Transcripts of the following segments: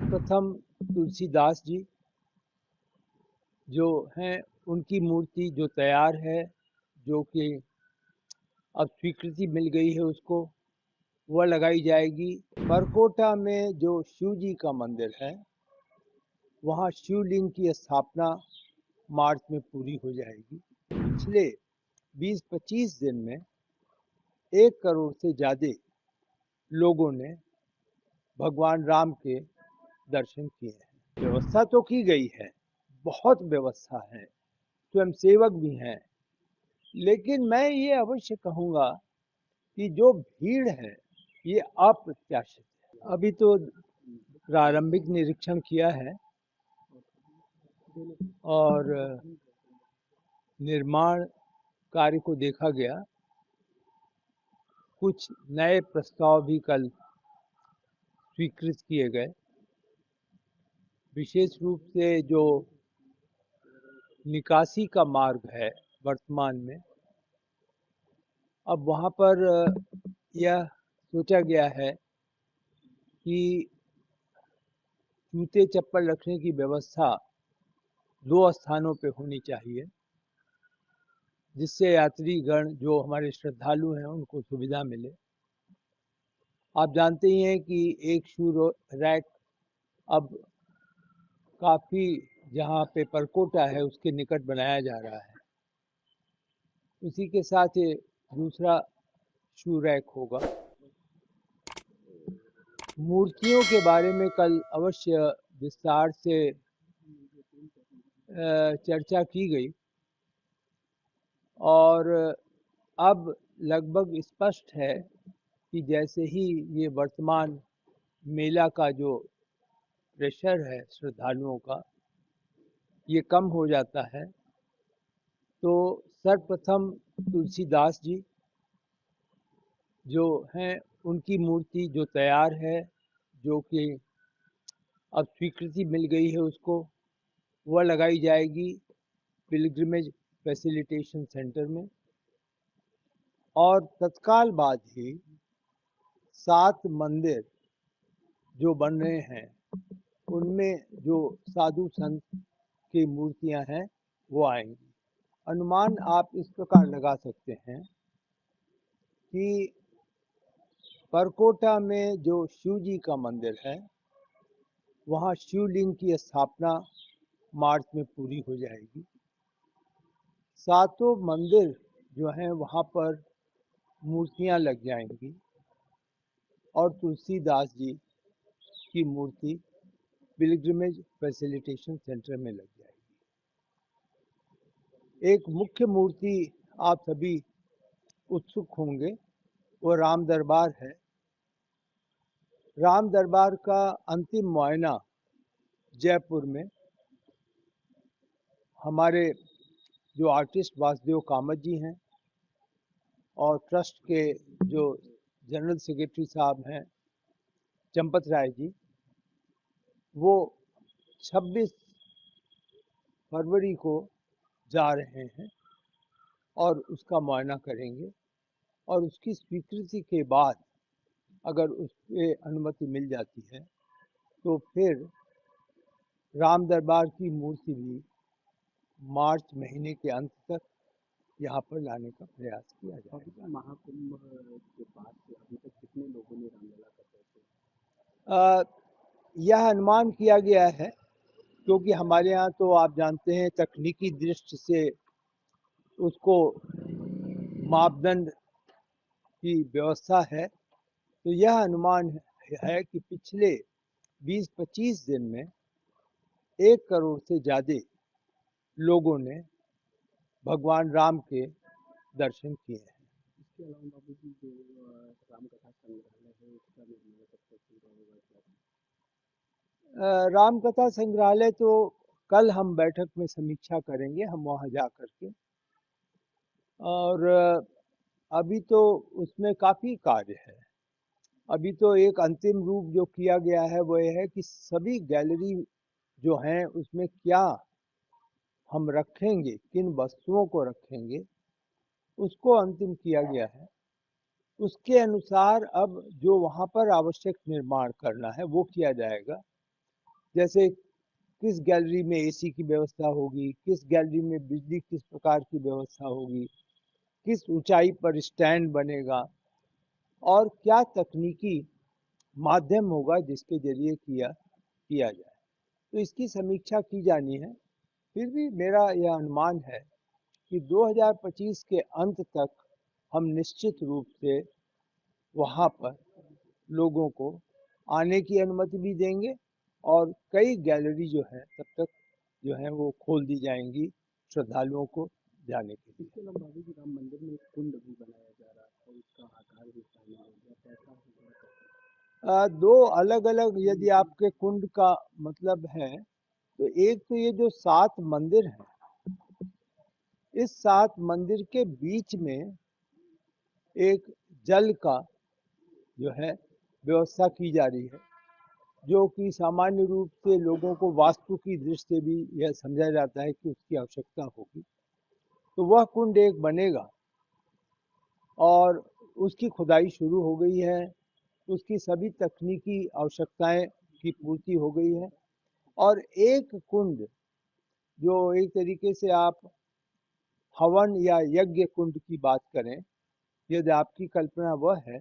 सर्वप्रथम तुलसीदास जी जो हैं उनकी मूर्ति जो तैयार है, जो कि अब स्वीकृति मिल गई है उसको, वह लगाई जाएगी। परकोटा में जो शिव जी का मंदिर है, वहाँ शिवलिंग की स्थापना मार्च में पूरी हो जाएगी। पिछले 20-25 दिन में 1 करोड़ से ज़्यादा लोगों ने भगवान राम के दर्शन किए हैं। व्यवस्था तो की गई है, बहुत व्यवस्था है, स्वयंसेवक भी हैं, लेकिन मैं ये अवश्य कहूँगा कि जो भीड़ है ये अप्रत्याशित है। अभी तो प्रारंभिक निरीक्षण किया है और निर्माण कार्य को देखा गया। कुछ नए प्रस्ताव भी कल स्वीकृत किए गए। विशेष रूप से जो निकासी का मार्ग है वर्तमान में, अब वहाँ पर यह सोचा गया है कि जूते चप्पल रखने की व्यवस्था 2 स्थानों पे होनी चाहिए, जिससे यात्रीगण जो हमारे श्रद्धालु हैं उनको सुविधा मिले। आप जानते ही हैं कि एक शू रैक अब काफ़ी जहाँ पे परकोटा है उसके निकट बनाया जा रहा है। उसी के साथ ये दूसरा शू रैक होगा। मूर्तियों के बारे में कल अवश्य विस्तार से चर्चा की गई और अब लगभग स्पष्ट है कि जैसे ही ये वर्तमान मेला का जो प्रेशर है श्रद्धालुओं का, ये कम हो जाता है, तो सर्वप्रथम तुलसीदास जी जो हैं उनकी मूर्ति जो तैयार है, जो कि अब स्वीकृति मिल गई है उसको, वह लगाई जाएगी पिलग्रिमेज फैसिलिटेशन सेंटर में। और तत्काल बाद ही 7 मंदिर जो बन रहे हैं उनमें जो साधु संत की मूर्तियां हैं वो आएंगी। अनुमान आप इस प्रकार लगा सकते हैं कि परकोटा में जो शिव जी का मंदिर है, वहाँ शिवलिंग की स्थापना मार्च में पूरी हो जाएगी। 7 मंदिर जो हैं वहाँ पर मूर्तियाँ लग जाएंगी और तुलसीदास जी की मूर्ति पिलग्रिमेज फैसिलिटेशन सेंटर में लग जाएगी। एक मुख्य मूर्ति आप सभी उत्सुक होंगे, वो राम दरबार है। राम दरबार का अंतिम मुआयना जयपुर में हमारे जो आर्टिस्ट वासुदेव कामत जी हैं और ट्रस्ट के जो जनरल सेक्रेटरी साहब हैं चंपत राय जी, वो 26 फरवरी को जा रहे हैं और उसका मुआयना करेंगे और उसकी स्वीकृति के बाद अगर उस पर अनुमति मिल जाती है तो फिर राम दरबार की मूर्ति भी मार्च महीने के अंत तक यहाँ पर लाने का प्रयास किया जाएगा। महाकुंभ के बाद से अभी तक कितने लोगों ने रामलला का दर्शन? यह अनुमान किया गया है क्योंकि हमारे यहाँ तो आप जानते हैं तकनीकी दृष्टि से उसको मापदंड की व्यवस्था है, तो यह अनुमान है कि पिछले 20-25 दिन में 1 करोड़ से ज़्यादा लोगों ने भगवान राम के दर्शन किए हैं। इसके अलावा बाबू जी जो राम कथा संग्रहालय है उसका निर्माण कब तक पूरा होगा? राम कथा संग्रहालय तो कल हम बैठक में समीक्षा करेंगे, हम वहाँ जा कर के, और अभी तो उसमें काफ़ी कार्य है। अभी तो एक अंतिम रूप जो किया गया है वो ये है कि सभी गैलरी जो हैं उसमें क्या हम रखेंगे, किन वस्तुओं को रखेंगे, उसको अंतिम किया गया है। उसके अनुसार अब जो वहाँ पर आवश्यक निर्माण करना है वो किया जाएगा। जैसे किस गैलरी में एसी की व्यवस्था होगी, किस गैलरी में बिजली किस प्रकार की व्यवस्था होगी, किस ऊंचाई पर स्टैंड बनेगा और क्या तकनीकी माध्यम होगा जिसके जरिए किया जाए। तो इसकी समीक्षा की जानी है। फिर भी मेरा यह अनुमान है कि 2025 के अंत तक हम निश्चित रूप से वहाँ पर लोगों को आने की अनुमति भी देंगे और कई गैलरी जो है तब तक जो है वो खोल दी जाएंगी श्रद्धालुओं को जाने के लिए। इसके अलावा बाबू जी राम मंदिर में एक कुंड भी बनाया जा रहा है, उसका आकार भी फाइनल हो गया, कैसा होगा? दो अलग अलग यदि आपके कुंड का मतलब है तो एक तो ये जो 7 मंदिर हैं, इस 7 मंदिर के बीच में एक जल का जो है व्यवस्था की जा रही है, जो कि सामान्य रूप से लोगों को वास्तु की दृष्टि से भी यह समझा जाता है कि उसकी आवश्यकता होगी। तो वह कुंड एक बनेगा और उसकी खुदाई शुरू हो गई है, उसकी सभी तकनीकी आवश्यकताएं की पूर्ति हो गई है। और एक कुंड जो एक तरीके से आप हवन या यज्ञ कुंड की बात करें, यदि आपकी कल्पना वह है,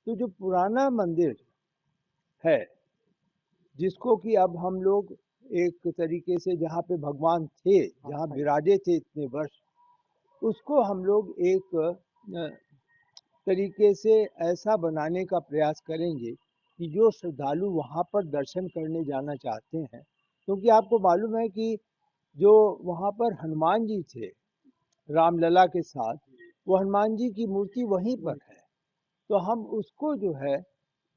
तो जो पुराना मंदिर है जिसको कि अब हम लोग एक तरीके से जहाँ पे भगवान थे, जहाँ विराजे थे इतने वर्ष, उसको हम लोग एक तरीके से ऐसा बनाने का प्रयास करेंगे कि जो श्रद्धालु वहाँ पर दर्शन करने जाना चाहते हैं, क्योंकि आपको मालूम है कि जो वहाँ पर हनुमान जी थे रामलला के साथ, वो हनुमान जी की मूर्ति वहीं पर है। तो हम उसको जो है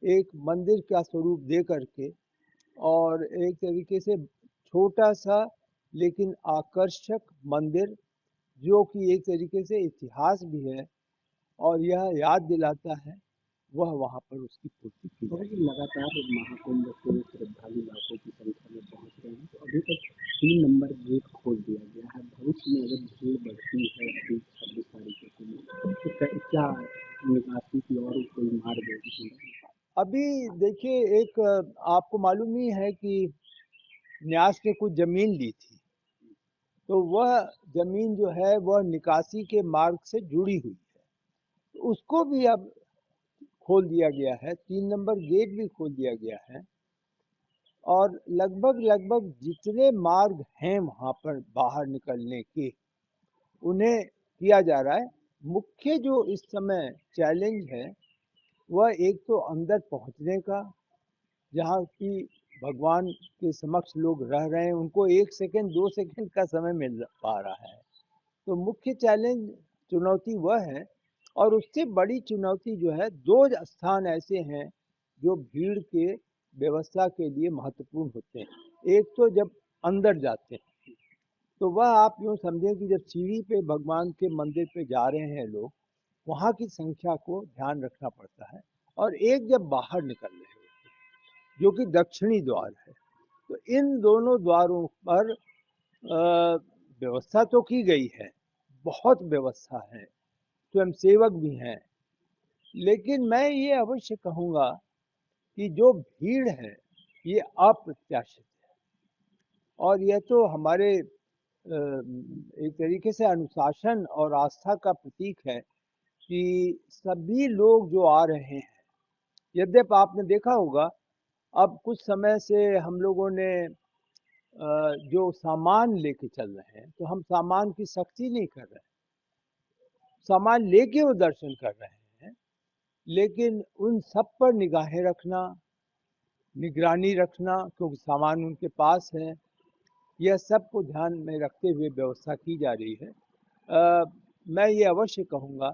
एक मंदिर का स्वरूप दे करके और एक तरीके से छोटा सा लेकिन आकर्षक मंदिर, जो कि एक तरीके से इतिहास भी है और यह याद दिलाता है, वह वहाँ पर उसकी पूर्ति की जाएगी। लगातार महाकुंभ से श्रद्धालु लाखों की संख्या में पहुंच रहे हैं, तो अभी तक 3 नंबर गेट खोल दिया गया है। भविष्य में अगर भीड़ बढ़ती है अभी 26 तारीख को, तो क्या निकासी की और कोई मार्ग है? अभी देखिए, एक आपको मालूम ही है कि न्यास ने कुछ जमीन ली थी, तो वह जमीन जो है वह निकासी के मार्ग से जुड़ी हुई है, तो उसको भी अब खोल दिया गया है, 3 नंबर गेट भी खोल दिया गया है और लगभग जितने मार्ग हैं वहाँ पर बाहर निकलने के, उन्हें किया जा रहा है। मुख्य जो इस समय चैलेंज है वह एक तो अंदर पहुँचने का, जहाँ की भगवान के समक्ष लोग रह रहे हैं, उनको 1 सेकंड 2 सेकंड का समय मिल पा रहा है। तो मुख्य चैलेंज चुनौती वह है। और उससे बड़ी चुनौती जो है, 2 स्थान ऐसे हैं जो भीड़ के व्यवस्था के लिए महत्वपूर्ण होते हैं। एक तो जब अंदर जाते हैं तो वह आप यूँ समझें कि जब सीढ़ी पे भगवान के मंदिर पे जा रहे हैं लोग, वहाँ की संख्या को ध्यान रखना पड़ता है। और एक जब बाहर निकल रहे होते हैं, जो कि दक्षिणी द्वार है, तो इन दोनों द्वारों पर व्यवस्था तो की गई है, बहुत व्यवस्था है, स्वयंसेवक भी हैं, लेकिन मैं ये अवश्य कहूँगा कि जो भीड़ है ये अप्रत्याशित है और यह तो हमारे एक तरीके से अनुशासन और आस्था का प्रतीक है कि सभी लोग जो आ रहे हैं, यद्यपि आपने देखा होगा अब कुछ समय से हम लोगों ने जो सामान लेके चल रहे हैं, तो हम सामान की सख्ती नहीं कर रहे हैं, सामान लेके वो दर्शन कर रहे हैं, लेकिन उन सब पर निगाहें रखना, निगरानी रखना, क्योंकि सामान उनके पास है, यह सब को ध्यान में रखते हुए व्यवस्था की जा रही है। मैं ये अवश्य कहूँगा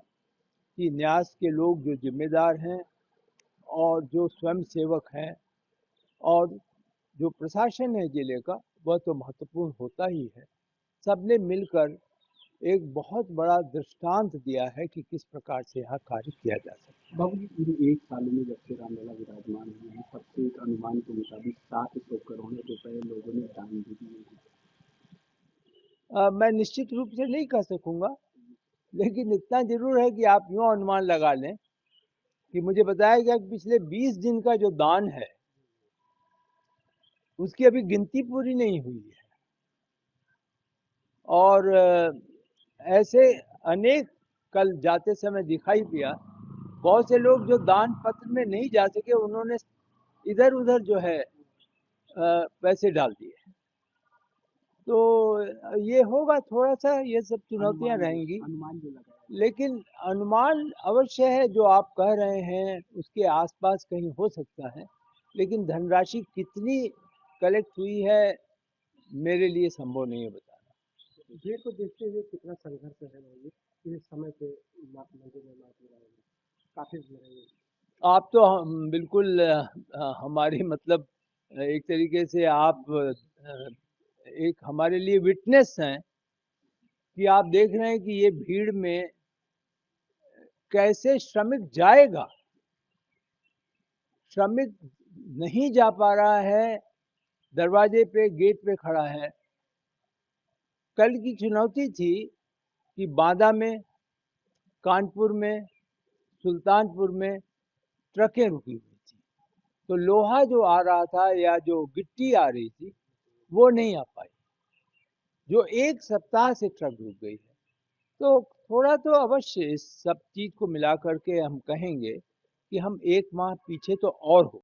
कि न्यास के लोग जो जिम्मेदार हैं और जो स्वयं सेवक हैं और जो प्रशासन है जिले का, वह तो महत्वपूर्ण होता ही है। सबने मिलकर एक बहुत बड़ा दृष्टांत दिया है कि किस प्रकार से यहाँ कार्य किया जा सकता है। बाबू जी, इन 1 साल में जब से रामलला विराजमान हुए हैं, तब से एक अनुमान के मुताबिक 700 करोड़ रुपए लोगों ने दान भी दिए हैं। मैं निश्चित रूप से नहीं कह सकूंगा, लेकिन इतना जरूर है कि आप यूँ अनुमान लगा लें कि मुझे बताया गया कि पिछले 20 दिन का जो दान है उसकी अभी गिनती पूरी नहीं हुई है। और ऐसे अनेक कल जाते समय दिखाई दिया, बहुत से लोग जो दान पत्र में नहीं जा सके, उन्होंने इधर उधर जो है पैसे डाल दिए। तो ये होगा, थोड़ा सा ये सब चुनौतियां रहेंगी, अनुमान जो लगाया, लेकिन अनुमान अवश्य है जो आप कह रहे हैं उसके आसपास कहीं हो सकता है, लेकिन धनराशि कितनी कलेक्ट हुई है मेरे लिए संभव नहीं है बताना। भीड़ को देखते हुए कितना संघर्ष है इस समय पे मंदिर निर्माण हो रहा है, काफी भीड़ है। आप तो हम बिल्कुल हमारी मतलब एक तरीके से आप एक हमारे लिए विटनेस हैं कि आप देख रहे हैं कि ये भीड़ में कैसे श्रमिक जाएगा। श्रमिक नहीं जा पा रहा है, दरवाजे पे गेट पे खड़ा है। कल की चुनौती थी कि बांदा में, कानपुर में, सुल्तानपुर में ट्रकें रुकी हुई थी, तो लोहा जो आ रहा था या जो गिट्टी आ रही थी वो नहीं आ पाई, जो एक सप्ताह से ट्रक रुक गई है। तो थोड़ा तो अवश्य इस सब चीज को मिला करके हम कहेंगे कि हम एक माह पीछे तो और हो